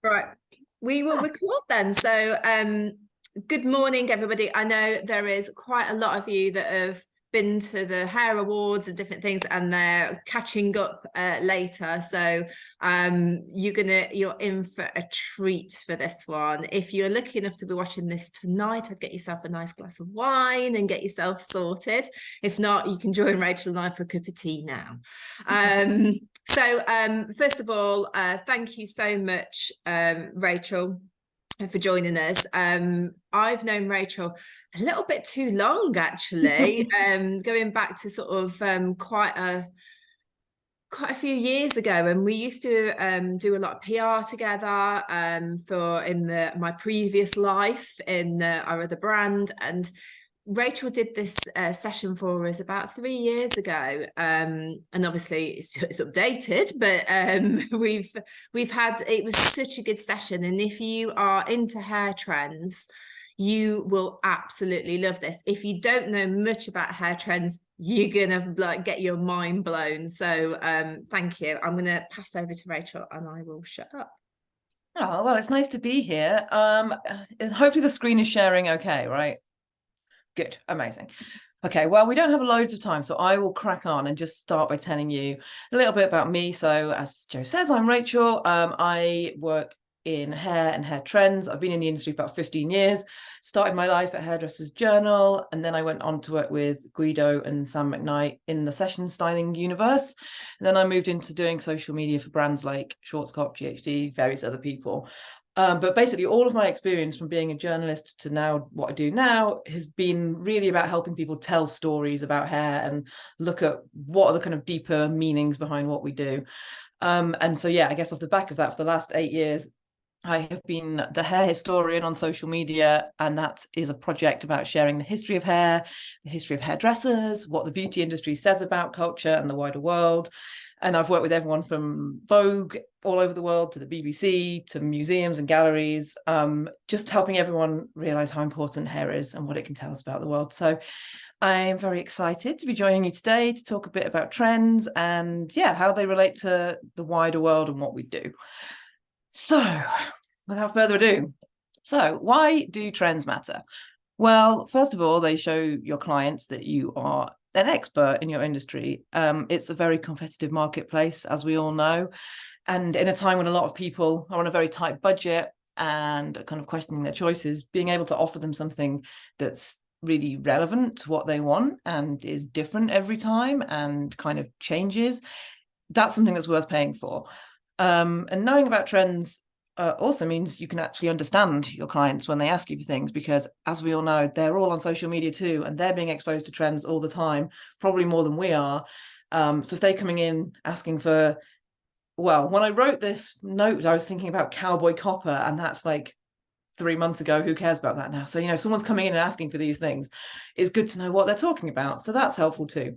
Right. We will record then. So, good morning, everybody. I know there is quite a lot of you that have been to the hair awards and different things, and they're catching up later. So, you're in for a treat for this one. If you're lucky enough to be watching this tonight, I'd get yourself a nice glass of wine and get yourself sorted. If not, you can join Rachel and I for a cup of tea now. So, first of all, thank you so much, Rachel, for joining us. I've known Rachel a little bit too long, actually, going back to sort of quite a few years ago, and we used to do a lot of PR together for my previous life in our other brand. And Rachel did this session for us about 3 years ago, and obviously it's updated, but we've had, it was such a good session. And if you are into hair trends, you will absolutely love this. If you don't know much about hair trends, you're gonna like get your mind blown. So thank you. I'm gonna pass over to Rachel and I will shut up. Oh, well, it's nice to be here. Hopefully the screen is sharing okay, right? Good, amazing. Okay, well, we don't have loads of time, so I will crack on and just start by telling you a little bit about me. So as Joe says, I'm Rachel. I work in hair and hair trends. I've been in the industry for about 15 years, started my life at Hairdresser's Journal, and then I went on to work with Guido and Sam McKnight in the session styling universe. And then I moved into doing social media for brands like Schwarzkopf, GHD, various other people. But basically, all of my experience from being a journalist to now what I do now has been really about helping people tell stories about hair and look at what are the kind of deeper meanings behind what we do. And so, yeah, I guess off the back of that, for the last 8 years, I have been the hair historian on social media, and that is a project about sharing the history of hair, the history of hairdressers, what the beauty industry says about culture and the wider world. And I've worked with everyone from Vogue all over the world to the BBC to museums and galleries, just helping everyone realize how important hair is and what it can tell us about the world. So I'm very excited to be joining you today to talk a bit about trends and, yeah, how they relate to the wider world and what we do. So without further ado, so why do trends matter? Well, first of all, they show your clients that you are an expert in your industry. It's a very competitive marketplace, as we all know. And in a time when a lot of people are on a very tight budget and kind of questioning their choices, being able to offer them something that's really relevant to what they want and is different every time and kind of changes, that's something that's worth paying for. And knowing about trends also means you can actually understand your clients when they ask you for things, because as we all know, they're all on social media too, and they're being exposed to trends all the time, probably more than we are. So if they're coming in asking for, well, when I wrote this note, I was thinking about cowboy copper, and that's like 3 months ago. Who cares about that now? So, if someone's coming in and asking for these things, it's good to know what they're talking about. So that's helpful too.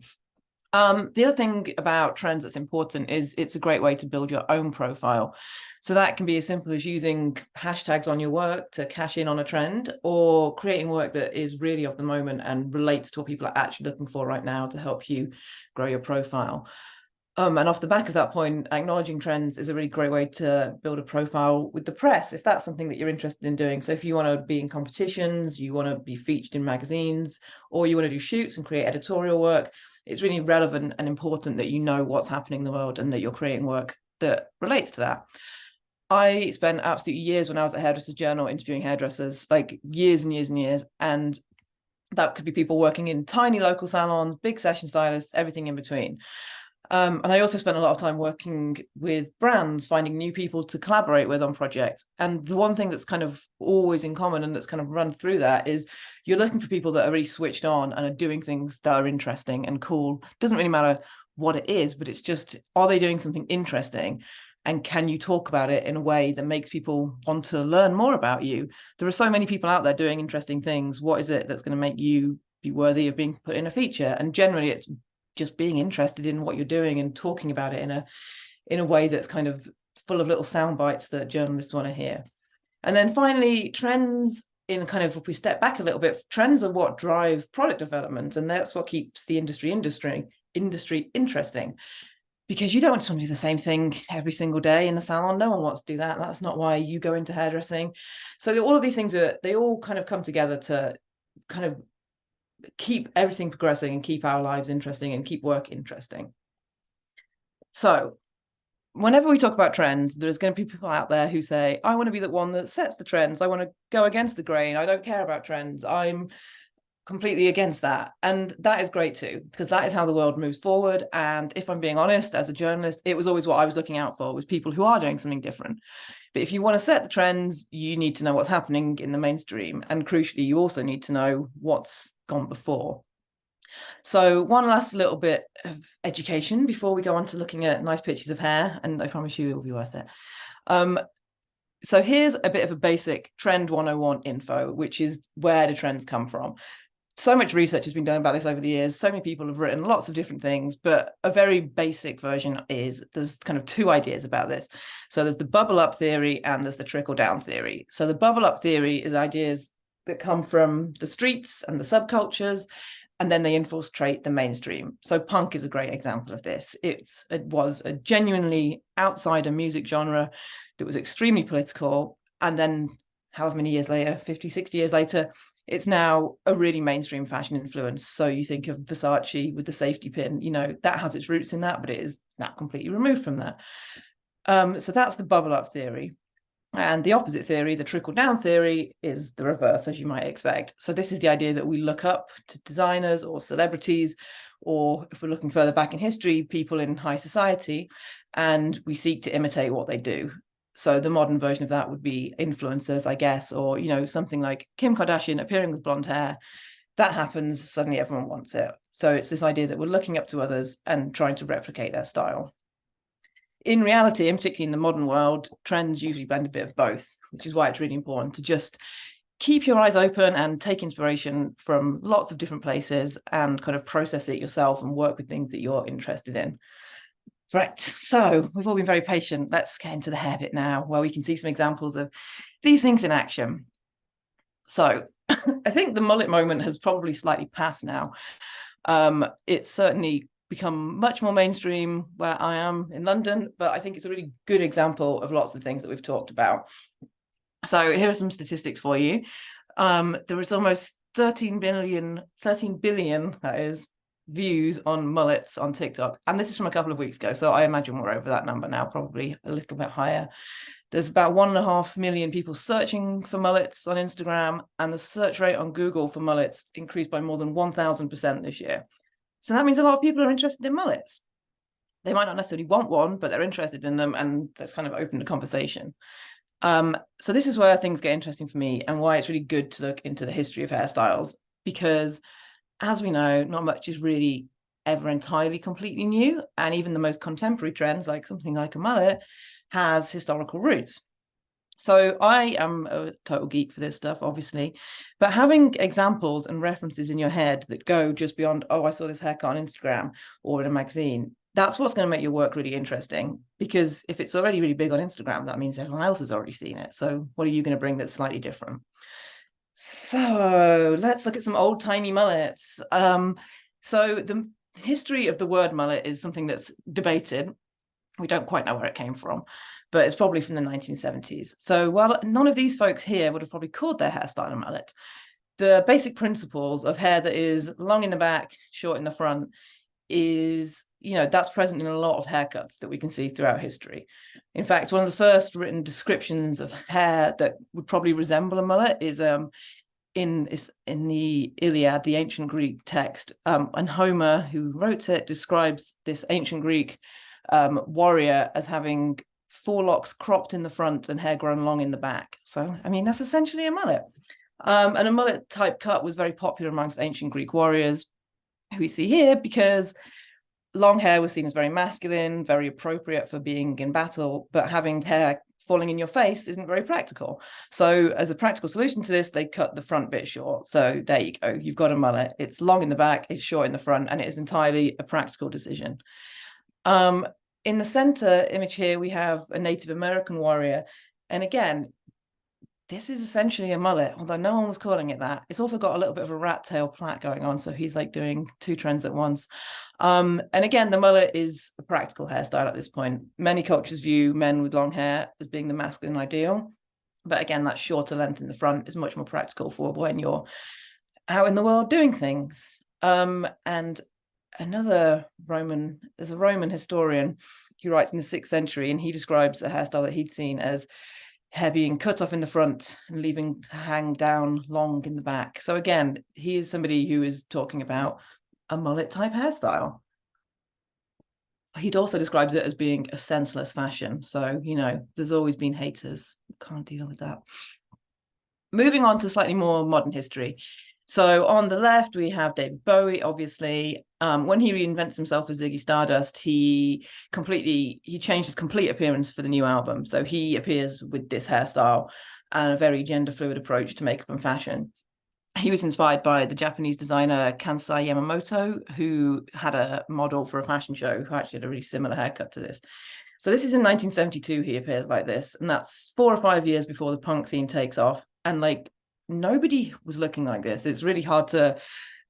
The other thing about trends that's important is it's a great way to build your own profile. So that can be as simple as using hashtags on your work to cash in on a trend, or creating work that is really of the moment and relates to what people are actually looking for right now to help you grow your profile. And off the back of that point, acknowledging trends is a really great way to build a profile with the press, if that's something that you're interested in doing. So if you want to be in competitions, you want to be featured in magazines, or you want to do shoots and create editorial work, it's really relevant and important that you know what's happening in the world and that you're creating work that relates to that. I spent absolutely years when I was at Hairdresser's Journal interviewing hairdressers, like years and years and years. And that could be people working in tiny local salons, big session stylists, everything in between. And I also spent a lot of time working with brands, finding new people to collaborate with on projects. And the one thing that's kind of always in common and that's kind of run through that is you're looking for people that are really switched on and are doing things that are interesting and cool. Doesn't really matter what it is, but it's just, are they doing something interesting? And can you talk about it in a way that makes people want to learn more about you? There are so many people out there doing interesting things. What is it that's going to make you be worthy of being put in a feature? And generally, it's just being interested in what you're doing and talking about it in a way that's kind of full of little sound bites that journalists want to hear. And then finally, trends, in kind of, if we step back a little bit, trends are what drive product development, and that's what keeps the industry interesting. because you don't want to do the same thing every single day in the salon. No one wants to do that. That's not why you go into hairdressing. So all of these things they all kind of come together to kind of keep everything progressing and keep our lives interesting and keep work interesting. So whenever we talk about trends, there's going to be people out there who say, I want to be the one that sets the trends. I want to go against the grain. I don't care about trends. I'm completely against that. And that is great too, because that is how the world moves forward. And if I'm being honest, as a journalist, it was always what I was looking out for, was people who are doing something different. But if you want to set the trends, you need to know what's happening in the mainstream. And crucially, you also need to know what's gone before. So one last little bit of education before we go on to looking at nice pictures of hair, and I promise you it will be worth it. So here's a bit of a basic Trend 101 info, which is where do trends come from. So much research has been done about this over the years. So many people have written lots of different things, but a very basic version is there's kind of two ideas about this. So there's the bubble up theory and there's the trickle down theory. So the bubble up theory is ideas that come from the streets and the subcultures, and then they infiltrate the mainstream. So punk is a great example of this. It was a genuinely outsider music genre that was extremely political. And then however many years later, 50, 60 years later, it's now a really mainstream fashion influence. So you think of Versace with the safety pin, that has its roots in that, but it is now completely removed from that. So that's the bubble up theory. And the opposite theory, the trickle down theory, is the reverse, as you might expect. So this is the idea that we look up to designers or celebrities, or if we're looking further back in history, people in high society, and we seek to imitate what they do. So the modern version of that would be influencers, I guess, or, something like Kim Kardashian appearing with blonde hair. That happens, suddenly everyone wants it. So it's this idea that we're looking up to others and trying to replicate their style. In reality, and particularly in the modern world, trends usually blend a bit of both, which is why it's really important to just keep your eyes open and take inspiration from lots of different places and kind of process it yourself and work with things that you're interested in. Right, so we've all been very patient. Let's get into the hair bit now, where we can see some examples of these things in action. So I think the mullet moment has probably slightly passed now. It's certainly become much more mainstream where I am in London, but I think it's a really good example of lots of the things that we've talked about. So here are some statistics for you. There is almost 13 billion, that is, views on mullets on TikTok. And this is from a couple of weeks ago. So I imagine we're over that number now, probably a little bit higher. There's about 1.5 million people searching for mullets on Instagram, and the search rate on Google for mullets increased by more than 1,000% this year. So that means a lot of people are interested in mullets. They might not necessarily want one, but they're interested in them, and that's kind of opened a conversation. So this is where things get interesting for me, and why it's really good to look into the history of hairstyles, because as we know, not much is really ever entirely completely new, and even the most contemporary trends, like something like a mullet, has historical roots. So I am a total geek for this stuff, obviously, but having examples and references in your head that go just beyond, oh, I saw this haircut on Instagram or in a magazine, that's what's going to make your work really interesting. Because if it's already really big on Instagram, that means everyone else has already seen it. So what are you going to bring that's slightly different? So let's look at some old timey mullets. So the history of the word mullet is something that's debated. We don't quite know where it came from, but it's probably from the 1970s. So while none of these folks here would have probably called their hairstyle a mullet, the basic principles of hair that is long in the back, short in the front is, that's present in a lot of haircuts that we can see throughout history. In fact, one of the first written descriptions of hair that would probably resemble a mullet is in the Iliad, the ancient Greek text, and Homer, who wrote it, describes this ancient Greek warrior as having forelocks cropped in the front and hair grown long in the back. So, I mean, that's essentially a mullet. And a mullet type cut was very popular amongst ancient Greek warriors, who we see here, because long hair was seen as very masculine, very appropriate for being in battle, but having hair falling in your face isn't very practical. So as a practical solution to this, they cut the front bit short. So there you go, you've got a mullet. It's long in the back, it's short in the front, and it is entirely a practical decision. In the center image here, we have a Native American warrior. And again, this is essentially a mullet, although no one was calling it that. It's also got a little bit of a rat tail plait going on, so he's like doing two trends at once. And again, the mullet is a practical hairstyle at this point. Many cultures view men with long hair as being the masculine ideal, but again, that shorter length in the front is much more practical for when you're out in the world doing things. And there's a Roman historian who writes in the 6th century, and he describes a hairstyle that he'd seen as hair being cut off in the front and leaving hang down long in the back. So again, he is somebody who is talking about a mullet type hairstyle. He'd also describes it as being a senseless fashion. So, there's always been haters. Can't deal with that. Moving on to slightly more modern history. So on the left, we have David Bowie, obviously. When he reinvents himself as Ziggy Stardust, he changed his complete appearance for the new album. So he appears with this hairstyle and a very gender fluid approach to makeup and fashion. He was inspired by the Japanese designer Kansai Yamamoto, who had a model for a fashion show who actually had a really similar haircut to this. So this is in 1972, he appears like this, and that's 4 or 5 years before the punk scene takes off. And like, nobody was looking like this. It's really hard to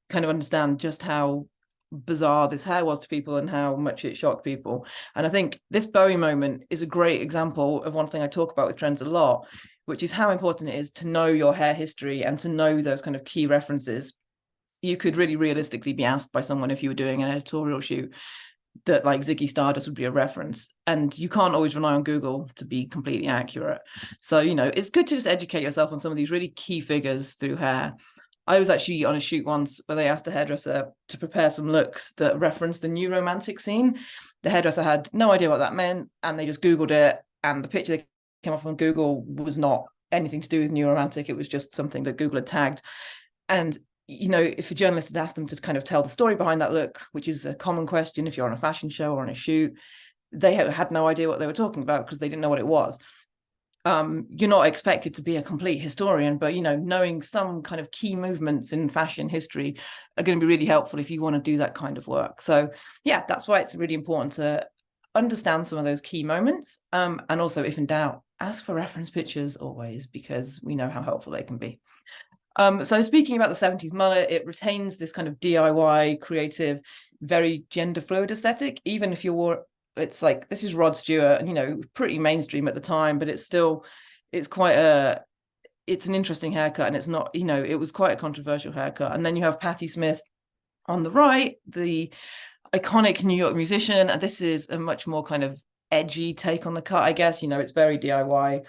kind of understand just how bizarre this hair was to people and how much it shocked people. And I think this Bowie moment is a great example of one thing I talk about with trends a lot, which is how important it is to know your hair history and to know those kind of key references. You could really realistically be asked by someone, if you were doing an editorial shoot, that like Ziggy Stardust would be a reference, and you can't always rely on Google to be completely accurate. So it's good to just educate yourself on some of these really key figures through hair. I was actually on a shoot once where they asked the hairdresser to prepare some looks that referenced the new romantic scene. The hairdresser had no idea what that meant, and they just Googled it, and the picture that came up on Google was not anything to do with new romantic. It was just something that Google had tagged. And if a journalist had asked them to kind of tell the story behind that look, which is a common question if you're on a fashion show or on a shoot, they had no idea what they were talking about because they didn't know what it was. You're not expected to be a complete historian, but knowing some kind of key movements in fashion history are going to be really helpful if you want to do that kind of work. So yeah, that's why it's really important to understand some of those key moments, and also, if in doubt, ask for reference pictures always, because we know how helpful they can be. So speaking about the 70s mullet, it retains this kind of DIY, creative, very gender fluid aesthetic. Even if it's like, this is Rod Stewart, and pretty mainstream at the time, but it's an interesting haircut, and it's not, it was quite a controversial haircut. And then you have Patti Smith on the right, the iconic New York musician, and this is a much more kind of edgy take on the cut, I guess. It's very DIY.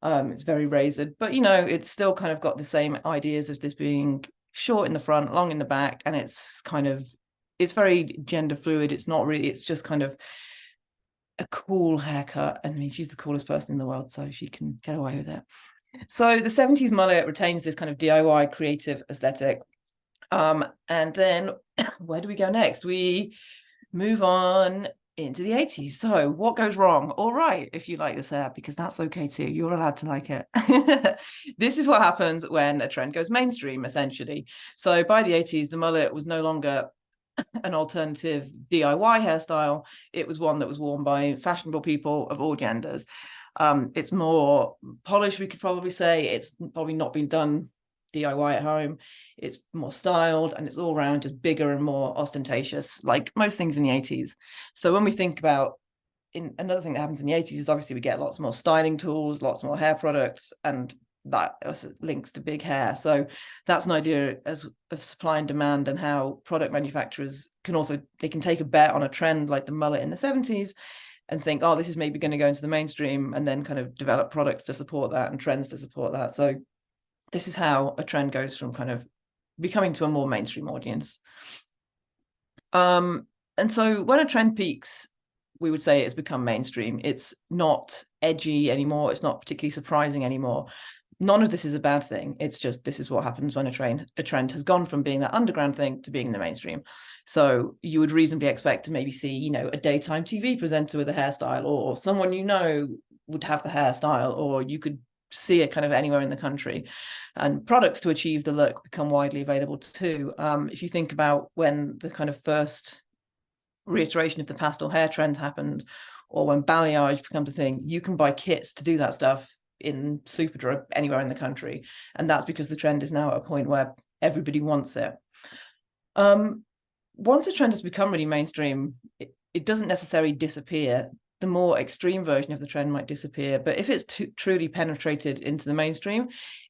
It's very razored, but it's still kind of got the same ideas of this being short in the front, long in the back, and it's very gender fluid. It's just kind of a cool haircut. I mean, she's the coolest person in the world, so she can get away with it. So the 70s mullet retains this kind of DIY creative aesthetic. And then where do we go next? We move on into the 80s. So what goes wrong? All right, if you like this hair, because that's okay too. You're allowed to like it. This is what happens when a trend goes mainstream, essentially. So by the 80s, the mullet was no longer an alternative DIY hairstyle. It was one that was worn by fashionable people of all genders. It's more polished, we could probably say. It's probably not been done DIY at home. It's more styled, and it's all around just bigger and more ostentatious, like most things in the 80s. So when we think about another thing that happens in the 80s is obviously we get lots more styling tools, lots more hair products, and that links to big hair. So that's an idea of supply and demand, and how product manufacturers can take a bet on a trend like the mullet in the 70s and think, oh, this is maybe going to go into the mainstream, and then kind of develop products to support that and trends to support that. So this is how a trend goes from kind of becoming to a more mainstream audience. And so when a trend peaks, we would say it's become mainstream. It's not edgy anymore. It's not particularly surprising anymore. None of this is a bad thing. It's just, this is what happens when a trend has gone from being that underground thing to being the mainstream. So you would reasonably expect to maybe see, a daytime TV presenter with a hairstyle, or someone would have the hairstyle, or you could see it kind of anywhere in the country. And products to achieve the look become widely available too. If you think about when the kind of first reiteration of the pastel hair trend happened, or when balayage becomes a thing, you can buy kits to do that stuff in Superdrug anywhere in the country. And that's because the trend is now at a point where everybody wants it. Once a trend has become really mainstream, it doesn't necessarily disappear. The more extreme version of the trend might disappear, but if it's truly penetrated into the mainstream,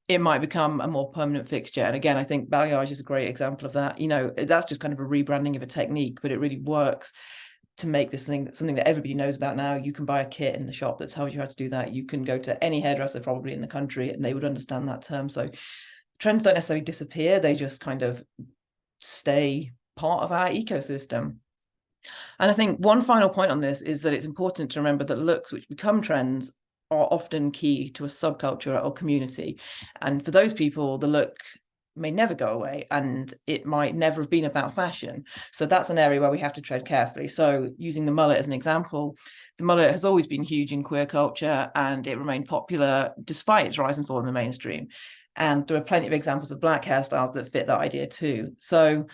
it might become a more permanent fixture. And again, I think balayage is a great example of that. You know, that's just kind of a rebranding of a technique, but it really works to make this thing something that everybody knows about now. You can buy a kit in the shop that tells you how to do that. You can go to any hairdresser probably in the country and they would understand that term. So trends don't necessarily disappear, they just kind of stay part of our ecosystem. And I think one final point on this is that it's important to remember that looks which become trends are often key to a subculture or community. And for those people, the look may never go away and it might never have been about fashion. So that's an area where we have to tread carefully. So using the mullet as an example, the mullet has always been huge in queer culture and it remained popular despite its rise and fall in the mainstream. And there are plenty of examples of black hairstyles that fit that idea too. So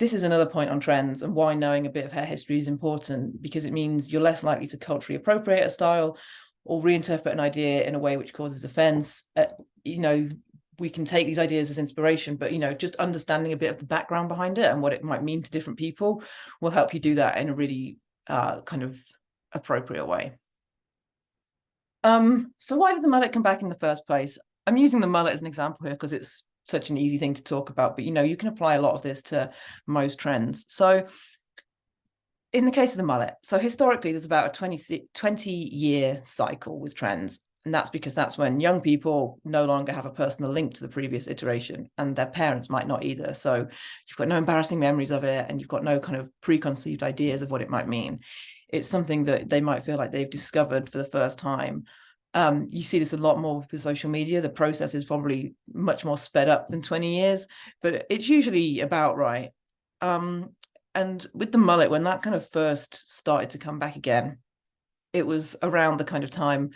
this is another point on trends and why knowing a bit of hair history is important, because it means you're less likely to culturally appropriate a style or reinterpret an idea in a way which causes offense. You know, we can take these ideas as inspiration, but, you know, just understanding a bit of the background behind it and what it might mean to different people will help you do that in a really kind of appropriate way. So why did the mullet come back in the first place? I'm using the mullet as an example here because it's such an easy thing to talk about, but, you know, you can apply a lot of this to most trends. So in the case of the mullet, so historically, there's about a 20-year cycle with trends. And that's because that's when young people no longer have a personal link to the previous iteration and their parents might not either. So you've got no embarrassing memories of it and you've got no kind of preconceived ideas of what it might mean. It's something that they might feel like they've discovered for the first time. You see this a lot more with social media. The process is probably much more sped up than 20 years, but it's usually about right. And with the mullet, when that kind of first started to come back again, it was around the kind of time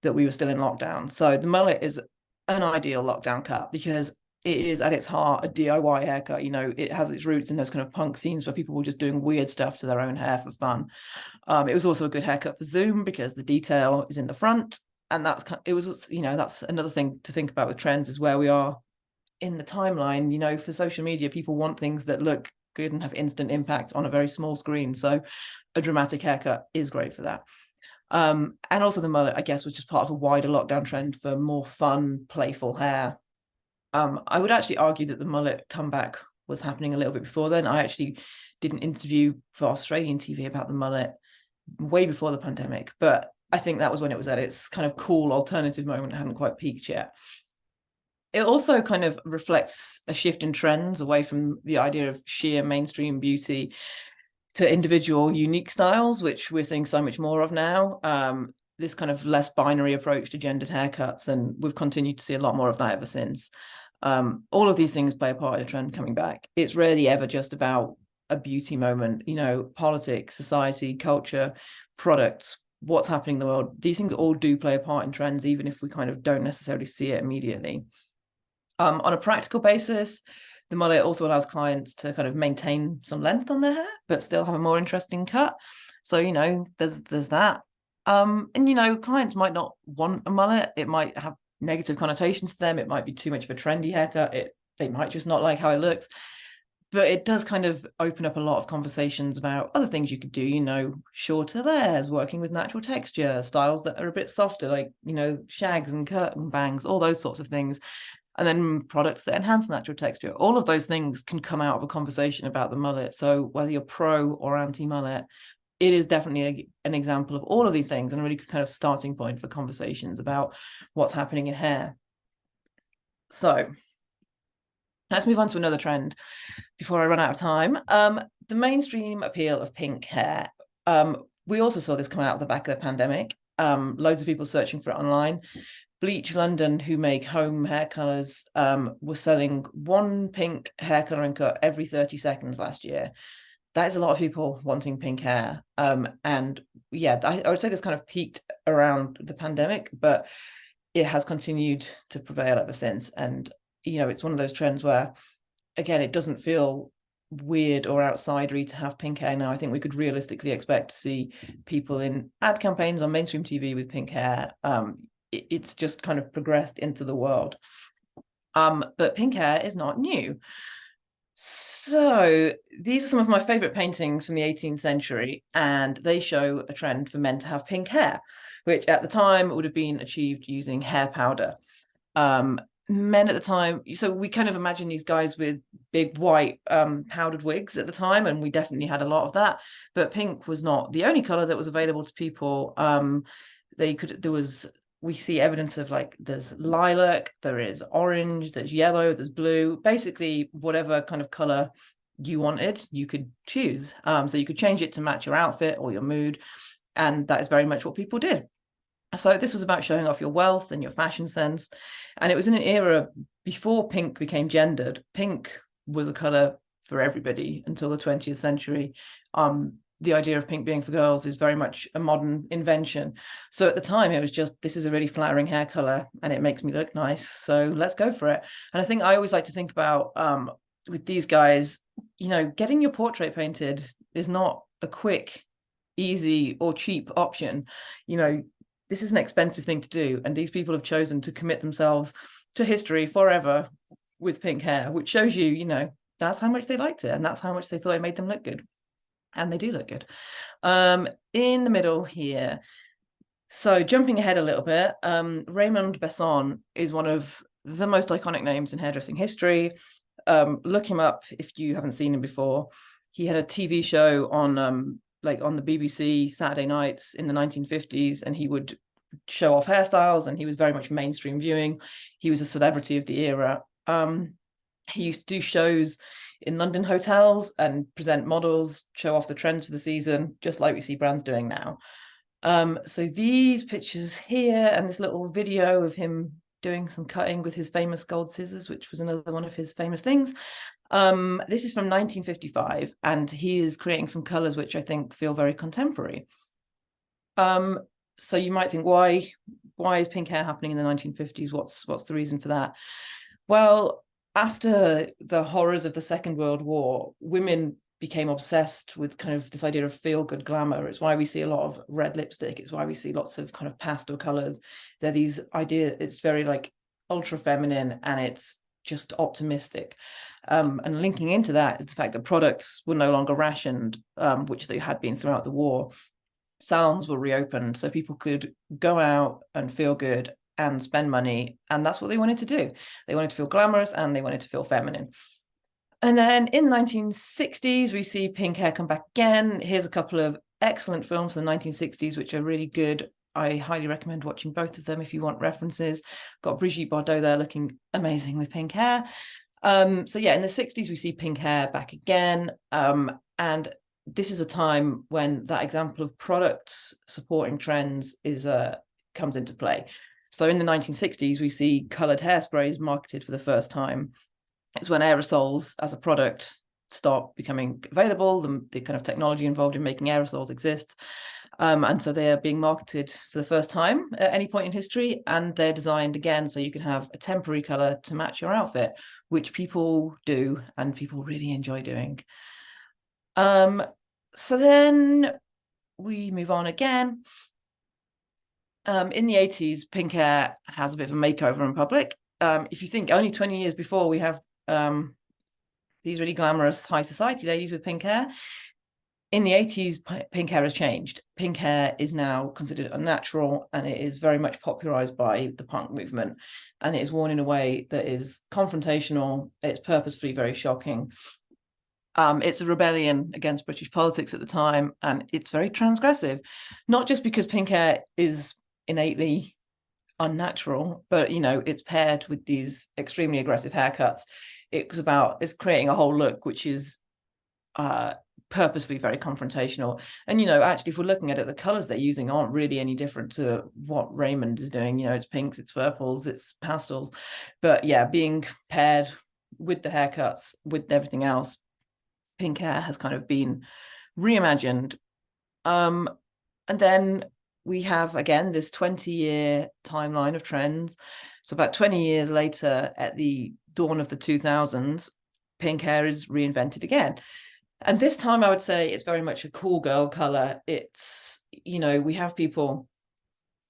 that we were still in lockdown. So the mullet is an ideal lockdown cut because it is at its heart a DIY haircut. You know, it has its roots in those kind of punk scenes where people were just doing weird stuff to their own hair for fun. It was also a good haircut for Zoom because the detail is in the front. And it was, you know, that's another thing to think about with trends is where we are in the timeline. You know, for social media, people want things that look good and have instant impact on a very small screen. So a dramatic haircut is great for that. And also the mullet, I guess, was just part of a wider lockdown trend for more fun, playful hair. I would actually argue that the mullet comeback was happening a little bit before then. I actually did an interview for Australian TV about the mullet way before the pandemic, but I think that was when it was at its kind of cool alternative moment. It hadn't quite peaked yet. It also kind of reflects a shift in trends away from the idea of sheer mainstream beauty to individual unique styles, which we're seeing so much more of now. This kind of less binary approach to gendered haircuts, and we've continued to see a lot more of that ever since. All of these things play a part in a trend coming back. It's rarely ever just about a beauty moment. You know, politics, society, culture, products, what's happening in the world. These things all do play a part in trends, even if we kind of don't necessarily see it immediately. On a practical basis, the mullet also allows clients to kind of maintain some length on their hair, but still have a more interesting cut. So, you know, there's that. And, you know, clients might not want a mullet. It might have negative connotations to them. It might be too much of a trendy haircut. They might just not like how it looks. But it does kind of open up a lot of conversations about other things you could do, you know, shorter layers, working with natural texture, styles that are a bit softer, like, you know, shags and curtain bangs, all those sorts of things. And then products that enhance natural texture. All of those things can come out of a conversation about the mullet. So whether you're pro or anti-mullet, it is definitely an example of all of these things and a really good kind of starting point for conversations about what's happening in hair. So let's move on to another trend before I run out of time. The mainstream appeal of pink hair. We also saw this come out of the back of the pandemic. Loads of people searching for it online. Bleach London, who make home hair colors, were selling one pink hair coloring cut every 30 seconds last year. That is a lot of people wanting pink hair. And yeah, I would say this kind of peaked around the pandemic, but it has continued to prevail ever since. And, you know, it's one of those trends where, again, it doesn't feel weird or outsidery to have pink hair now. I think we could realistically expect to see people in ad campaigns on mainstream TV with pink hair. it's just kind of progressed into the world. But pink hair is not new. So these are some of my favorite paintings from the 18th century, and they show a trend for men to have pink hair, which at the time would have been achieved using hair powder. Men at the time, so we kind of imagine these guys with big white powdered wigs at the time, and we definitely had a lot of that, but pink was not the only color that was available to people. We see evidence of, like, there's lilac, there is orange, there's yellow, there's blue, basically whatever kind of color you wanted, you could choose. So you could change it to match your outfit or your mood, and that is very much what people did. So this was about showing off your wealth and your fashion sense, and it was in an era before pink became gendered. Pink was a color for everybody until the 20th century. The idea of pink being for girls is very much a modern invention. So at the time, it was just, this is a really flattering hair color and it makes me look nice, so let's go for it. And I think I always like to think about, with these guys, you know, getting your portrait painted is not a quick, easy, or cheap option. You know, this is an expensive thing to do, and these people have chosen to commit themselves to history forever with pink hair, which shows you, you know, that's how much they liked it, and that's how much they thought it made them look good. And they do look good. In the middle here, so jumping ahead a little bit, Raymond Besson is one of the most iconic names in hairdressing history. Look him up if you haven't seen him before. He had a TV show on like on the BBC Saturday nights in the 1950s, and he would show off hairstyles, and he was very much mainstream viewing. He was a celebrity of the era. He used to do shows in London hotels and present models, show off the trends for the season, just like we see brands doing now. So these pictures here and this little video of him doing some cutting with his famous gold scissors, which was another one of his famous things. This is from 1955, and he is creating some colors which I think feel very contemporary. So you might think, why is pink hair happening in the 1950s? What's the reason for that? Well, after the horrors of the Second World War, women became obsessed with kind of this idea of feel-good glamour. It's why we see a lot of red lipstick. It's why we see lots of kind of pastel colors. They're these ideas, it's very like ultra feminine, and it's just optimistic. And linking into that is the fact that products were no longer rationed, which they had been throughout the war. Salons were reopened, so people could go out and feel good and spend money, and that's what they wanted to do. They wanted to feel glamorous and they wanted to feel feminine. And then in the 1960s, we see pink hair come back again. Here's a couple of excellent films from the 1960s, which are really good. I highly recommend watching both of them if you want references. Got Brigitte Bardot there looking amazing with pink hair. So yeah, in the 60s, we see pink hair back again. And this is a time when that example of products supporting trends comes into play. So in the 1960s, we see colored hairsprays marketed for the first time. It's when aerosols as a product start becoming available, the kind of technology involved in making aerosols exists. And so they are being marketed for the first time at any point in history, and they're designed again so you can have a temporary color to match your outfit, which people do and people really enjoy doing. So then we move on again. In the 80s, pink hair has a bit of a makeover in public. If you think only 20 years before, we have these really glamorous high society ladies with pink hair. In the 80s, pink hair has changed. Pink hair is now considered unnatural, and it is very much popularized by the punk movement. And it is worn in a way that is confrontational. It's purposefully very shocking. It's a rebellion against British politics at the time, and it's very transgressive, not just because pink hair is innately unnatural, but you know, it's paired with these extremely aggressive haircuts. It's creating a whole look which is purposefully very confrontational. And you know, actually, if we're looking at it, the colors they're using aren't really any different to what Raymond is doing. You know, it's pinks, it's purples, it's pastels, but yeah, being paired with the haircuts, with everything else, pink hair has kind of been reimagined. And then we have, again, this 20-year timeline of trends. So about 20 years later, at the dawn of the 2000s, pink hair is reinvented again. And this time, I would say it's very much a cool girl color. It's, you know, we have people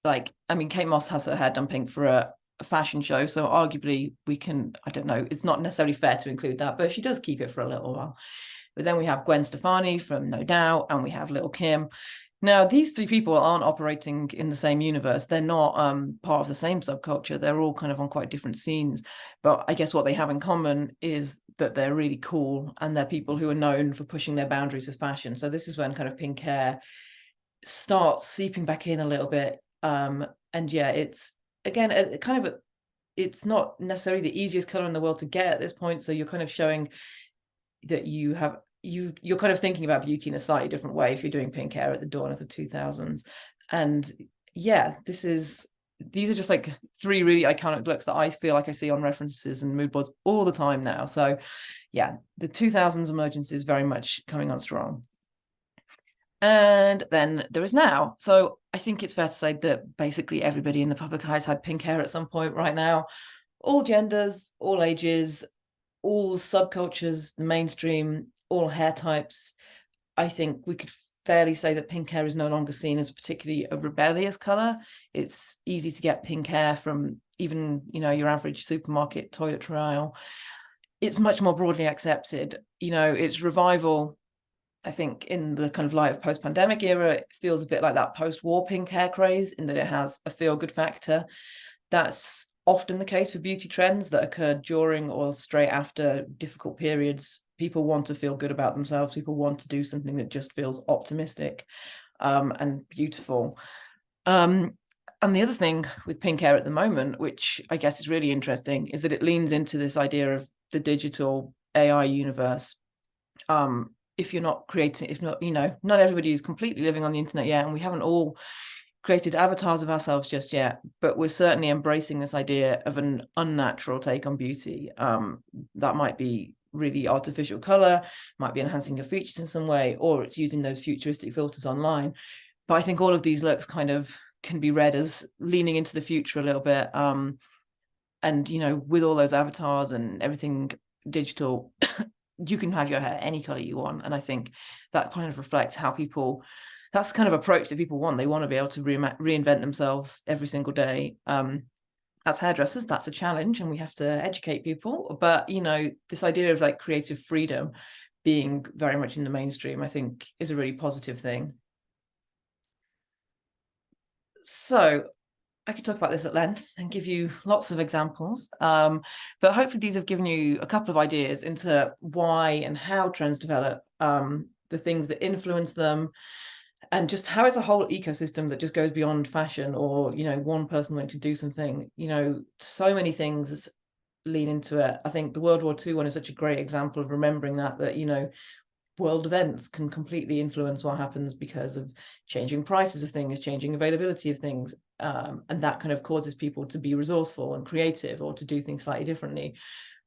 like, I mean, Kate Moss has her hair done pink for a fashion show, so arguably we can, I don't know, it's not necessarily fair to include that, but she does keep it for a little while. But then we have Gwen Stefani from No Doubt, and we have Little Kim. Now, these three people aren't operating in the same universe. They're not part of the same subculture. They're all kind of on quite different scenes. But I guess what they have in common is that they're really cool, and they're people who are known for pushing their boundaries with fashion. So this is when kind of pink hair starts seeping back in a little bit. And yeah, it's again it's not necessarily the easiest color in the world to get at this point. So you're kind of showing that you're kind of thinking about beauty in a slightly different way if you're doing pink hair at the dawn of the 2000s. And yeah, these are just like three really iconic looks that I feel like I see on references and mood boards all the time now. So yeah, the 2000s emergence is very much coming on strong. And then there is now. So I think it's fair to say that basically everybody in the public eye has had pink hair at some point right now. All genders, all ages, all subcultures, the mainstream, all hair types. I think we could fairly say that pink hair is no longer seen as particularly a rebellious color. It's easy to get pink hair from even, your average supermarket toilet aisle. It's much more broadly accepted. Its revival, I think, in the kind of light of post-pandemic era, it feels a bit like that post-war pink hair craze in that it has a feel-good factor. That's often the case for beauty trends that occur during or straight after difficult periods. People want to feel good about themselves. People want to do something that just feels optimistic and beautiful. And the other thing with pink hair at the moment, which I guess is really interesting, is that it leans into this idea of the digital AI universe. If you're not creating, if not, not everybody is completely living on the internet yet, and we haven't all created avatars of ourselves just yet, but we're certainly embracing this idea of an unnatural take on beauty. That might be really artificial color, might be enhancing your features in some way, or it's using those futuristic filters online. But I think all of these looks kind of can be read as leaning into the future a little bit. And, with all those avatars and everything digital, you can have your hair any color you want. And I think that kind of reflects how that's the kind of approach that people want. They want to be able to reinvent themselves every single day. As hairdressers, that's a challenge, and we have to educate people. But, this idea of like creative freedom being very much in the mainstream, I think is a really positive thing. So I could talk about this at length and give you lots of examples, but hopefully these have given you a couple of ideas into why and how trends develop, the things that influence them, and just how it's a whole ecosystem that just goes beyond fashion or, one person went to do something. So many things lean into it. I think the World War II one is such a great example of remembering that world events can completely influence what happens because of changing prices of things, changing availability of things. And that kind of causes people to be resourceful and creative or to do things slightly differently.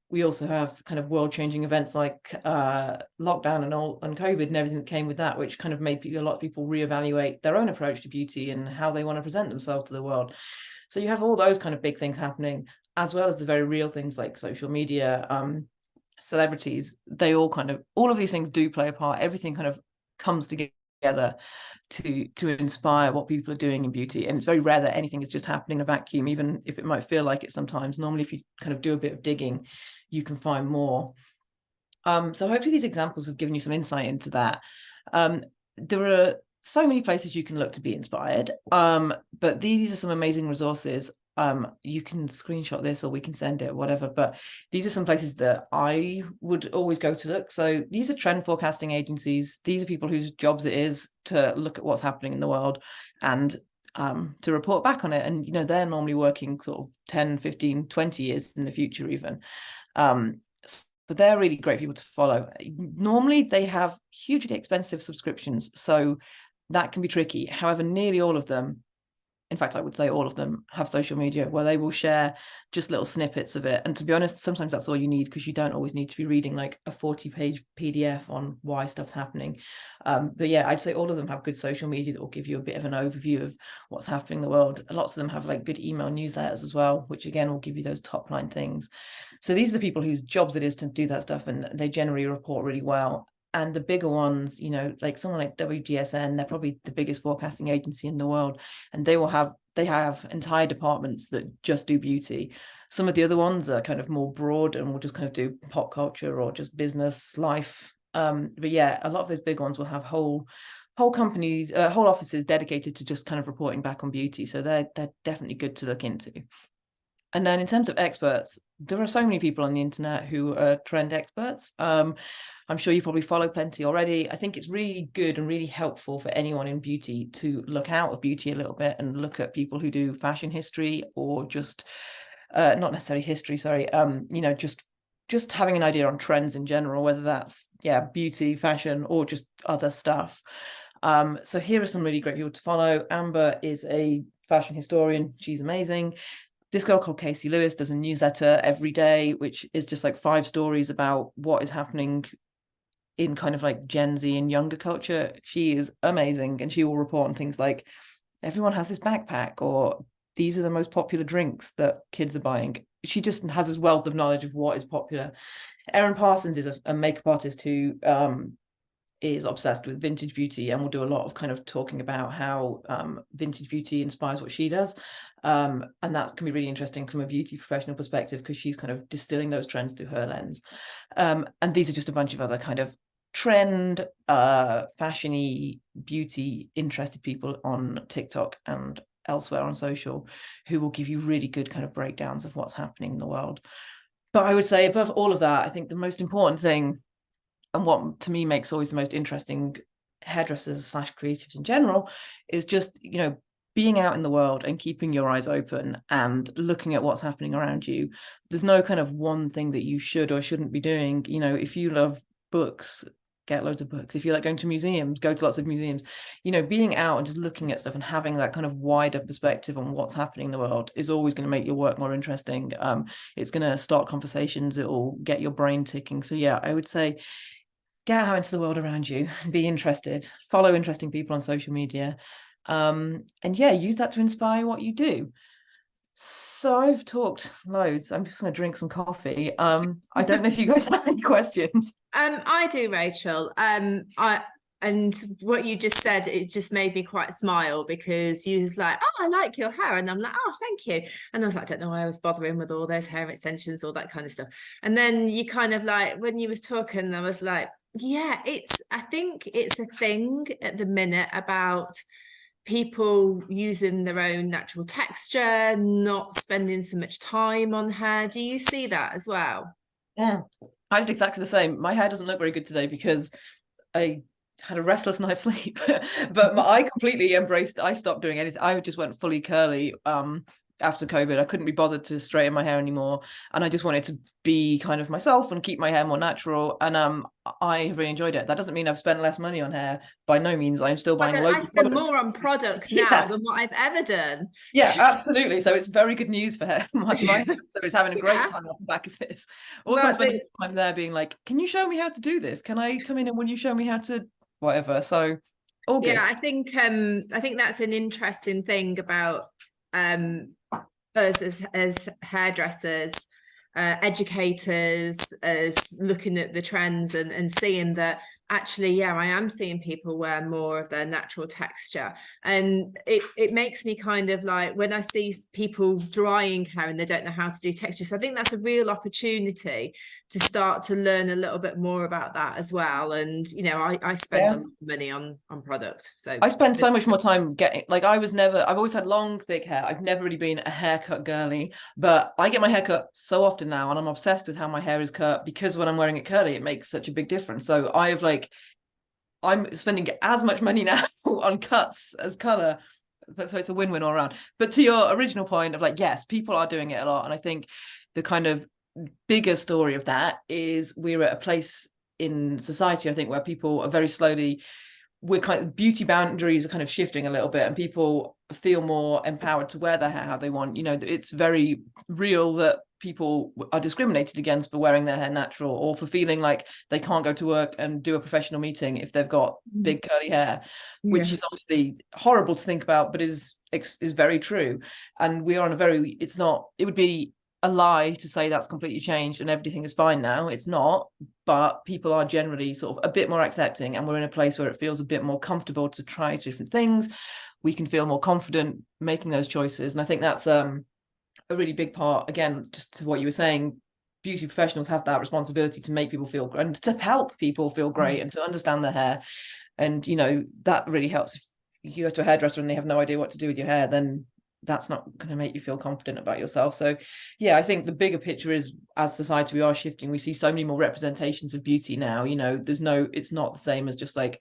We also have kind of world-changing events like lockdown and COVID and everything that came with that, which kind of made a lot of people reevaluate their own approach to beauty and how they want to present themselves to the world. So you have all those kind of big things happening, as well as the very real things like social media, celebrities. All of these things do play a part. Everything kind of comes together to inspire what people are doing in beauty. And it's very rare that anything is just happening in a vacuum, even if it might feel like it sometimes. Normally, if you kind of do a bit of digging, you can find more. So hopefully these examples have given you some insight into that. There are so many places you can look to be inspired, but these are some amazing resources. You can screenshot this or we can send it, whatever, but these are some places that I would always go to look. So these are trend forecasting agencies. These are people whose jobs it is to look at what's happening in the world and to report back on it. And, they're normally working sort of 10, 15, 20 years in the future even. So they're really great people to follow. Normally they have hugely expensive subscriptions, so that can be tricky. However, nearly all of them, in fact, I would say all of them, have social media where they will share just little snippets of it. And to be honest, sometimes that's all you need, because you don't always need to be reading like a 40-page PDF on why stuff's happening. But yeah, I'd say all of them have good social media that will give you a bit of an overview of what's happening in the world. Lots of them have like good email newsletters as well, which again will give you those top line things. So these are the people whose jobs it is to do that stuff, and they generally report really well. And the bigger ones, like someone like WGSN, they're probably the biggest forecasting agency in the world, and they will have they have entire departments that just do beauty. Some of the other ones are kind of more broad and will just kind of do pop culture or just business life. But yeah, a lot of those big ones will have whole companies, whole offices dedicated to just kind of reporting back on beauty. So they're definitely good to look into. And then in terms of experts, there are so many people on the internet who are trend experts. I'm sure you probably follow plenty already. I think it's really good and really helpful for anyone in beauty to look out of beauty a little bit and look at people who do fashion history, or just not necessarily history, sorry, just having an idea on trends in general, whether that's beauty, fashion, or just other stuff. So here are some really great people to follow. Amber is a fashion historian. She's amazing. This girl called Casey Lewis does a newsletter every day, which is just like 5 stories about what is happening in kind of like Gen Z and younger culture. She is amazing, and she will report on things like everyone has this backpack, or these are the most popular drinks that kids are buying. She just has this wealth of knowledge of what is popular. Erin Parsons is a makeup artist who is obsessed with vintage beauty, and will do a lot of kind of talking about how vintage beauty inspires what she does. And that can be really interesting from a beauty professional perspective, because she's kind of distilling those trends through her lens. And these are just a bunch of other kind of trend, fashion-y, beauty interested people on TikTok and elsewhere on social, who will give you really good kind of breakdowns of what's happening in the world. But I would say above all of that, I think the most important thing, and what to me makes always the most interesting hairdressers / creatives in general, is just, being out in the world and keeping your eyes open and looking at what's happening around you. There's no kind of one thing that you should or shouldn't be doing. If you love books, get loads of books. If you like going to museums, go to lots of museums. Being out and just looking at stuff and having that kind of wider perspective on what's happening in the world is always going to make your work more interesting. It's going to start conversations. It will get your brain ticking. So yeah, I would say get out into the world around you, be interested, follow interesting people on social media, and use that to inspire what you do. So I've talked loads. I'm just going to drink some coffee. I don't know if you guys have any questions. I do, Rachel. And what you just said, it just made me quite smile, because you was like, oh, I like your hair. And I'm like, oh, thank you. And I was like, I don't know why I was bothering with all those hair extensions, all that kind of stuff. And then you kind of like, when you was talking, I was like, yeah, I think it's a thing at the minute about people using their own natural texture, not spending so much time on hair. Do you see that as well? Yeah, I did exactly the same. My hair doesn't look very good today because I had a restless night's sleep, but I completely embraced. I stopped doing anything. I just went fully curly after COVID. I couldn't be bothered to straighten my hair anymore, and I just wanted to be kind of myself and keep my hair more natural. And I have really enjoyed it. That doesn't mean I've spent less money on hair. By no means. I'm still buying loads. I spend more on products now than what I've ever done. Yeah, absolutely. So it's very good news for hair. my hair is having a great time off the back of this. Also, I spent time there being like, can you show me how to do this? Can I come in and will you show me how to whatever? So all good. Yeah, I think that's an interesting thing about us as hairdressers, educators, as looking at the trends and seeing that actually, yeah, I am seeing people wear more of their natural texture. And it makes me kind of like, when I see people drying hair and they don't know how to do texture. So I think that's a real opportunity to start to learn a little bit more about that as well. And, I spend a lot of money on product. So I spend so much more time getting, like, I've always had long, thick hair. I've never really been a haircut girly, but I get my hair cut so often now, and I'm obsessed with how my hair is cut, because when I'm wearing it curly, it makes such a big difference. So I'm spending as much money now on cuts as color. So it's a win-win all around. But to your original point of like, yes, people are doing it a lot. And I think the kind of bigger story of that is we're at a place in society, I think, where people are very slowly, beauty boundaries are kind of shifting a little bit, and people feel more empowered to wear their hair how they want. It's very real that people are discriminated against for wearing their hair natural, or for feeling like they can't go to work and do a professional meeting if they've got big curly hair, which is obviously horrible to think about, but is very true. And we are on it would be a lie to say that's completely changed and everything is fine now. It's not, but people are generally sort of a bit more accepting, and we're in a place where it feels a bit more comfortable to try different things. we can feel more confident making those choices. And I think that's a really big part, again, just to what you were saying. Beauty professionals have that responsibility to make people feel great and to help people feel great and to understand their hair. And that really helps. If you go to a hairdresser and they have no idea what to do with your hair, then that's not going to make you feel confident about yourself. So yeah, I think the bigger picture is, as society, we are shifting. We see so many more representations of beauty now. It's not the same as just like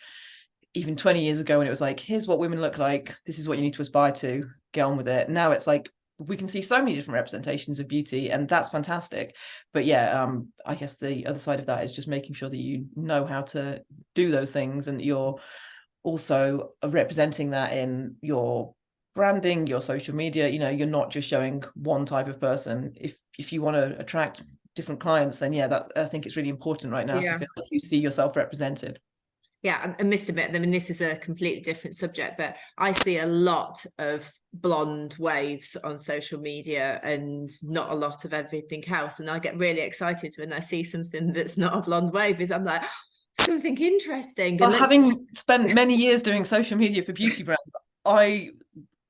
even 20 years ago when it was like, here's what women look like, this is what you need to aspire to, get on with it. Now it's like we can see so many different representations of beauty, and that's fantastic. But yeah, I guess the other side of that is just making sure that you know how to do those things, and that you're also representing that in your branding, your social media. You're not just showing one type of person. If you want to attract different clients, then yeah, that I think it's really important right now to feel like you see yourself represented. Yeah, I must admit, I mean, this is a completely different subject, but I see a lot of blonde waves on social media and not a lot of everything else. And I get really excited when I see something that's not a blonde wave, is I'm like, oh, something interesting. Well, having spent many years doing social media for beauty brands, I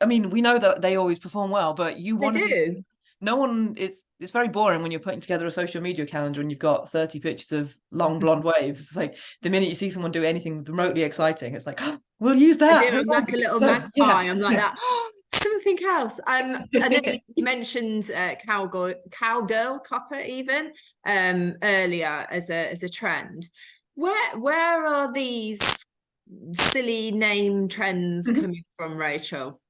mean, we know that they always perform well, but you want to see no one. It's very boring when you're putting together a social media calendar and you've got 30 pictures of long blonde waves. It's like the minute you see someone do anything remotely exciting, it's like, oh, we'll use that. I'm like a little magpie. Yeah. I'm like that. Oh, something else. I know you mentioned cowgirl copper even earlier as a trend. Where are these silly name trends coming from, Rachael?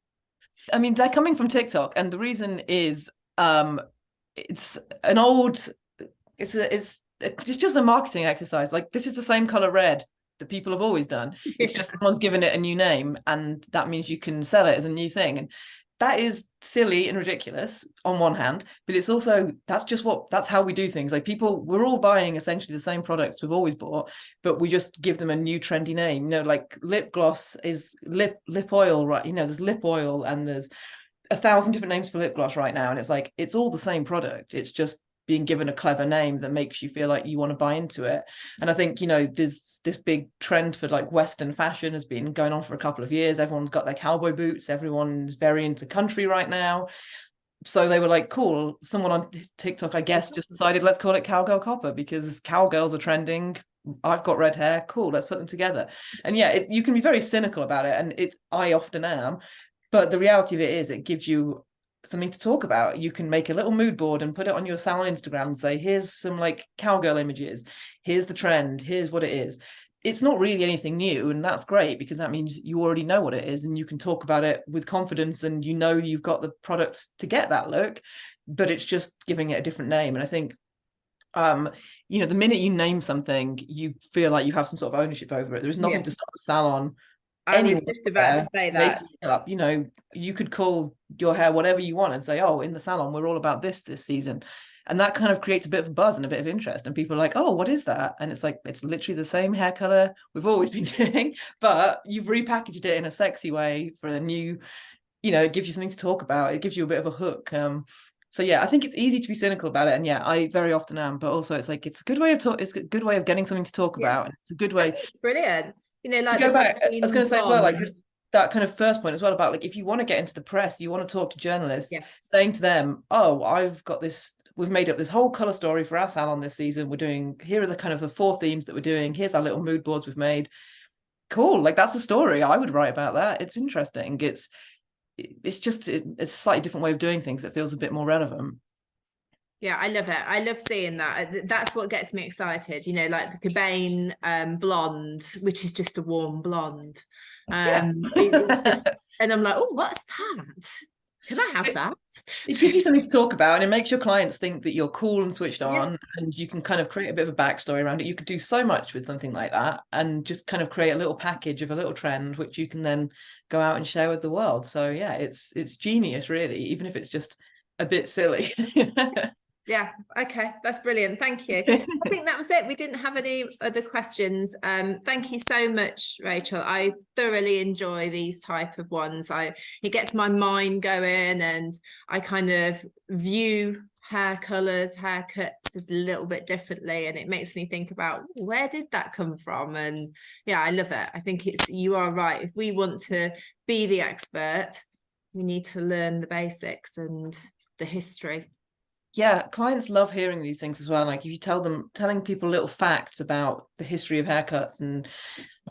I mean, they're coming from TikTok, and the reason is it's just a marketing exercise. Like, this is the same color red that people have always done. It's just someone's given it a new name, and that means you can sell it as a new thing. And that is silly and ridiculous on one hand, but it's also, that's how we do things. Like, we're all buying essentially the same products we've always bought, but we just give them a new trendy name. Like lip gloss is lip oil, right? There's lip oil, and there's 1,000 different names for lip gloss right now, and it's like, it's all the same product. It's just being given a clever name that makes you feel like you want to buy into it. And I think, there's this big trend for like Western fashion has been going on for a couple of years. Everyone's got their cowboy boots. Everyone's very into country right now. So they were like, cool. Someone on TikTok, I guess, just decided, let's call it cowgirl copper because cowgirls are trending. I've got red hair. Cool. Let's put them together. And yeah, you can be very cynical about it. And I often am. But the reality of it is, it gives you something to talk about. You can make a little mood board and put it on your salon Instagram and say, here's some like cowgirl images, here's the trend, here's what it is. It's not really anything new, and that's great because that means you already know what it is and you can talk about it with confidence, and you've got the products to get that look, but it's just giving it a different name. And I think the minute you name something, you feel like you have some sort of ownership over it. There's nothing to stop a salon. I was just about to say that. You could call your hair whatever you want and say, oh, in the salon, we're all about this season. And that kind of creates a bit of a buzz and a bit of interest. And people are like, oh, what is that? And it's like, it's literally the same hair color we've always been doing, but you've repackaged it in a sexy way for a new, it gives you something to talk about. It gives you a bit of a hook. So yeah, I think it's easy to be cynical about it, and yeah, I very often am. But also, it's like, it's a good way of getting something to talk about. And it's a good way. It's brilliant. Like, to go back, I was going to say as well, like, just that kind of first point as well about, like, if you want to get into the press, you want to talk to journalists, saying to them, oh, we've made up this whole color story for our salon this season. Here are the kind of the 4 themes that we're doing. Here's our little mood boards we've made. Cool. Like, that's a story. I would write about that. It's interesting. It's just a slightly different way of doing things that feels a bit more relevant. Yeah, I love it. I love seeing that. That's what gets me excited. Like the Cabane blonde, which is just a warm blonde. It's and I'm like, oh, what's that? Can I have that? It gives you something to talk about, and it makes your clients think that you're cool and switched on, and you can kind of create a bit of a backstory around it. You could do so much with something like that, and just kind of create a little package of a little trend, which you can then go out and share with the world. So yeah, it's genius, really, even if it's just a bit silly. Yeah, okay, that's brilliant. Thank you. I think that was it. We didn't have any other questions. Thank you so much, Rachael. I thoroughly enjoy these type of ones. It gets my mind going, and I kind of view hair colors, haircuts a little bit differently, and it makes me think about where did that come from. And yeah, I love it. I think you are right. If we want to be the expert, we need to learn the basics and the history. Yeah, clients love hearing these things as well. Like if you telling people little facts about the history of haircuts, and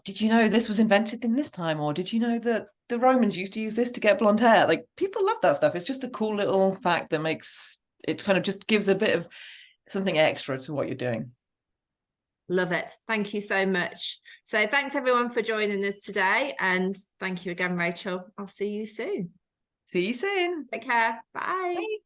did you know this was invented in this time, or did you know that the Romans used to use this to get blonde hair? Like people love that stuff. It's just a cool little fact that makes it kind of just gives a bit of something extra to what you're doing. Love it. Thank you so much. So thanks everyone for joining us today, and thank you again, Rachel. I'll see you soon. See you soon. Take care. Bye. Bye.